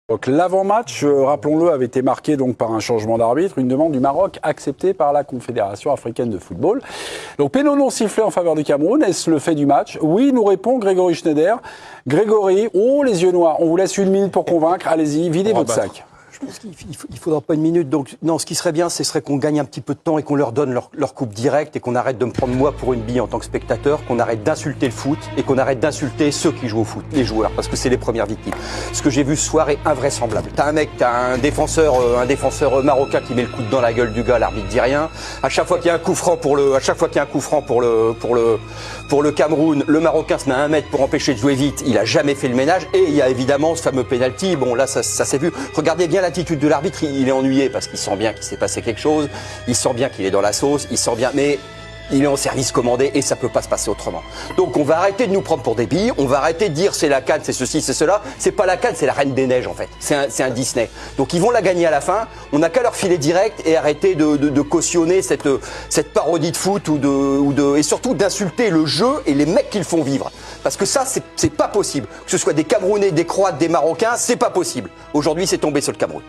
Donc l'avant-match, rappelons-le, avait été marqué donc par un changement d'arbitre, une demande du Maroc acceptée par la Confédération africaine de football. Donc péno non sifflé en faveur du Cameroun, est-ce le fait du match? Oui, nous répond Grégory Schneider. Grégory, oh les yeux noirs, on vous laisse 1 minute pour convaincre, allez-y, videz votre sac. Je pense qu'il ne faudra pas 1 minute. Donc, non, ce qui serait bien, ce serait qu'on gagne un petit peu de temps et qu'on leur donne leur coupe directe et qu'on arrête de me prendre moi pour une bille en tant que spectateur, qu'on arrête d'insulter le foot et qu'on arrête d'insulter ceux qui jouent au foot, les joueurs, parce que c'est les premières victimes. Ce que j'ai vu ce soir est invraisemblable. T'as un défenseur marocain qui met le coude dans la gueule du gars, l'arbitre dit rien. À chaque fois qu'il y a un coup franc pour le Cameroun, le Marocain se met à 1 mètre pour empêcher de jouer vite. Il a jamais fait le ménage. Et il y a évidemment ce fameux penalty. Bon, là, ça s'est vu. Regardez bien l'attitude de l'arbitre. Il est ennuyé parce qu'il sent bien qu'il s'est passé quelque chose. Il sent bien qu'il est dans la sauce. Il sent bien, mais il est en service commandé et ça peut pas se passer autrement. Donc on va arrêter de nous prendre pour des billes, on va arrêter de dire c'est la CAN, c'est ceci, c'est cela. C'est pas la CAN, c'est la Reine des Neiges en fait. C'est un Disney. Donc ils vont la gagner à la fin. On n'a qu'à leur filer direct et arrêter de cautionner cette parodie de foot et surtout d'insulter le jeu et les mecs qui le font vivre. Parce que ça, c'est pas possible. Que ce soit des Camerounais, des Croates, des Marocains, c'est pas possible. Aujourd'hui, c'est tombé sur le Cameroun.